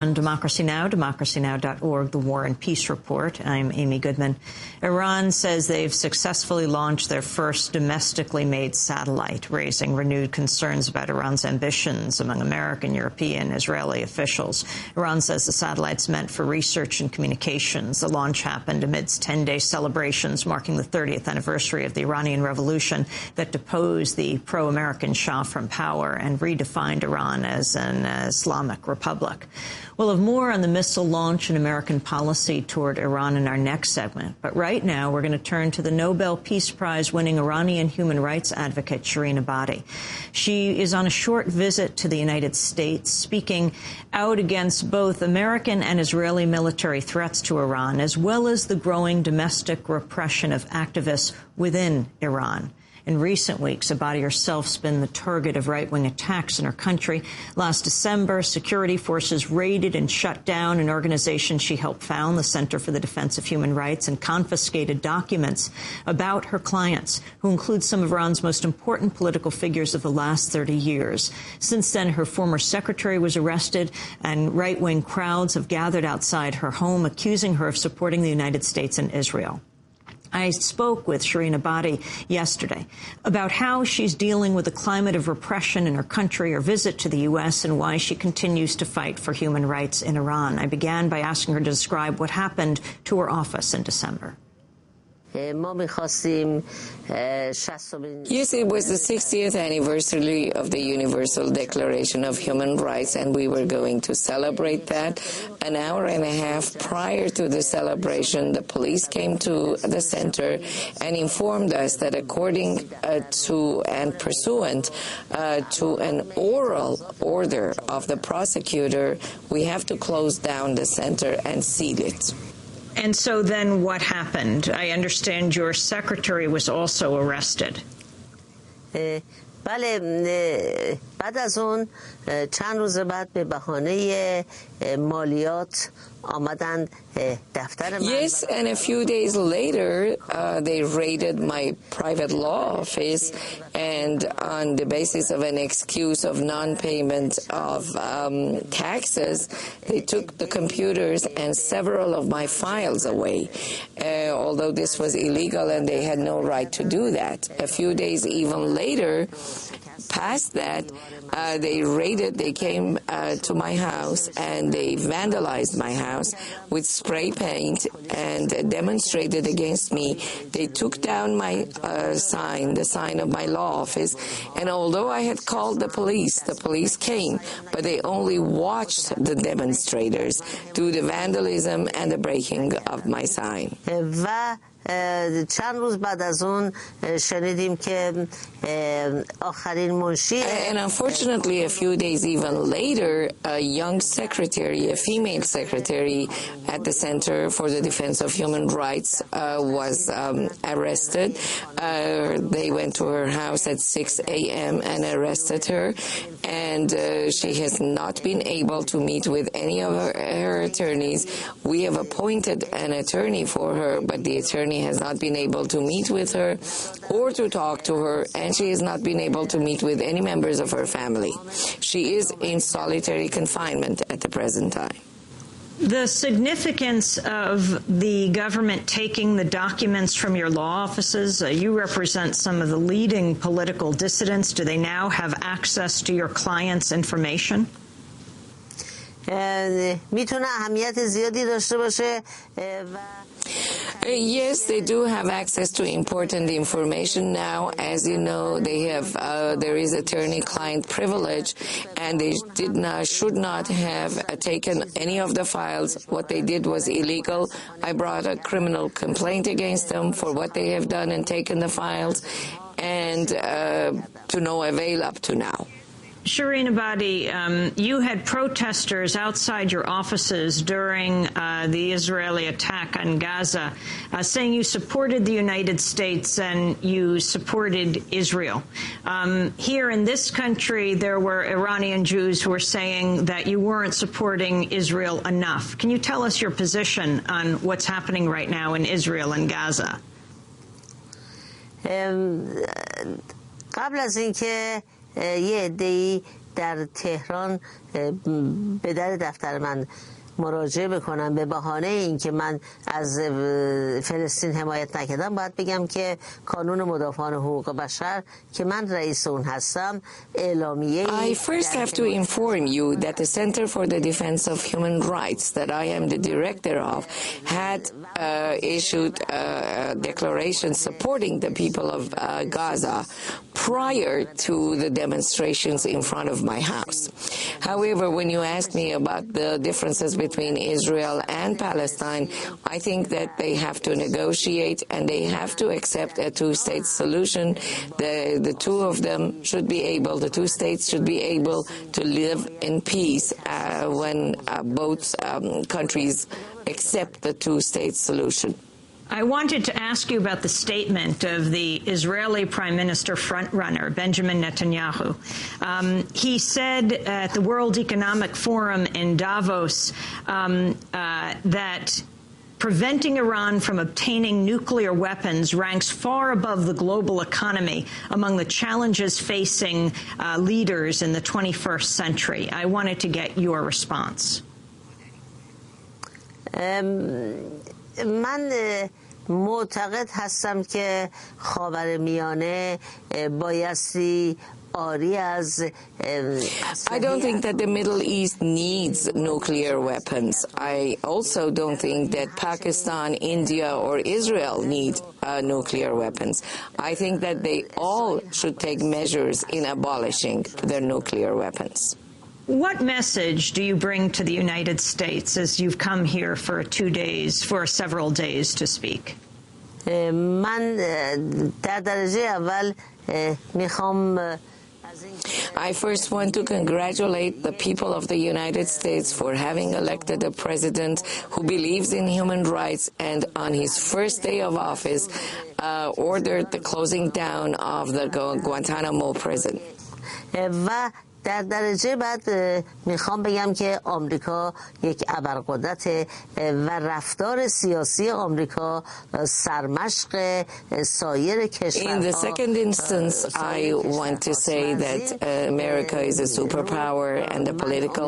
On Democracy Now!, democracynow.org, The War and Peace Report. I'm Amy Goodman. Iran says they've successfully launched their first domestically made satellite, raising renewed concerns about Iran's ambitions among American, European, Israeli officials. Iran says the satellite's meant for research and communications. The launch happened amidst 10-day celebrations marking the 30th anniversary of the Iranian Revolution that deposed the pro-American Shah from power and redefined Iran as an Islamic republic. We'll have more on the missile launch and American policy toward Iran in our next segment. But right now, we're going to turn to the Nobel Peace Prize-winning Iranian human rights advocate, Shirin Ebadi. She is on a short visit to the United States, speaking out against both American and Israeli military threats to Iran, as well as the growing domestic repression of activists within Iran. In recent weeks, Ebadi herself has been the target of right-wing attacks in her country. Last December, security forces raided and shut down an organization she helped found, the Center for the Defense of Human Rights, and confiscated documents about her clients, who include some of Iran's most important political figures of the last 30 years. Since then, her former secretary was arrested, and right-wing crowds have gathered outside her home, accusing her of supporting the United States and Israel. I spoke with Shirin Ebadi yesterday about how she's dealing with the climate of repression in her country, her visit to the U.S., and why she continues to fight for human rights in Iran. I began by asking her to describe what happened to her office in December. Yes, it was the 60th anniversary of the Universal Declaration of Human Rights, and we were going to celebrate that. An hour and a half prior to the celebration, the police came to the center and informed us that according to and pursuant to an oral order of the prosecutor, we have to close down the center and seal it. And so then what happened? I understand your secretary was also arrested. بله بعد از اون چند روز بعد به بهانه مالیات آمدند دفتر من. Yes, and a few days later they raided my private law office, and on the basis of an excuse of non-payment of taxes, they took the computers and several of my files away, although this was illegal and they had no right to do that. A few days even later, past that, they came to my house and they vandalized my house with spray paint and demonstrated against me. They took down my sign, the sign of my law office, and although I had called the police came, but they only watched the demonstrators do the vandalism and the breaking of my sign. چند روز بعد از اون شنیدیم که آخرین منشی And unfortunately, a few days even later, a young secretary, a female secretary at the Center for the Defense of Human Rights was arrested. They went to her house at 6 a.m. and arrested her, and she has not been able to meet with any of her attorneys. We have appointed an attorney for her, but the attorney has not been able to meet with her or to talk to her, and she has not been able to meet with any members of her family. She is in solitary confinement at the present time. The significance of the government taking the documents from your law offices, you represent some of the leading political dissidents. Do they now have access to your clients' information? میتونه اهمیت زیادی داشته باشه. Yes, they do have access to important information now. As you know, they have there is attorney-client privilege, and they should not have taken any of the files. What they did was illegal. I brought a criminal complaint against them for what they have done and taken the files, and to no avail up to now. Shirin Ebadi, you had protesters outside your offices during the Israeli attack on Gaza, saying you supported the United States and you supported Israel. Here in this country, there were Iranian Jews who were saying that you weren't supporting Israel enough. Can you tell us your position on what's happening right now in Israel and Gaza? قبل از اینکه یه عده‌ای در تهران به در دفتر من مراجعه بکنم به بهانه اینکه من از فلسطین حمایت نکردم، باید بگم که کانون مدافعان حقوق بشر که من رئیس اون هستم اعلامیه I first have to inform you that the Center for the Defense of Human Rights that I am the director of had issued a declaration supporting the people of Gaza prior to the demonstrations in front of my house. However, when you ask me about the differences between Israel and Palestine, I think that they have to negotiate and they have to accept a two-state solution. The two of them should be able, the two states should be able to live in peace when both countries accept the two-state solution. I wanted to ask you about the statement of the Israeli Prime Minister frontrunner, Benjamin Netanyahu. He said at the World Economic Forum in Davos that preventing Iran from obtaining nuclear weapons ranks far above the global economy among the challenges facing leaders in the 21st century. I wanted to get your response. من معتقد هستم که خاورمیانه بایستی آری از I don't think that the Middle East needs nuclear weapons. I also don't think that Pakistan, India, or Israel need nuclear weapons. I think that they all should take measures in abolishing their nuclear weapons. What message do you bring to the United States as you've come here for several days to speak? من در درجه اول میخوام I first want to congratulate the people of the United States for having elected a president who believes in human rights and on his first day of office ordered the closing down of the Guantanamo prison. و در درجه بعد میخوام بگم که آمریکا یک ابرقدرت و رفتار سیاسی آمریکا سرمشق سایر کشورها. In the second instance, I want to say that America is a superpower and the political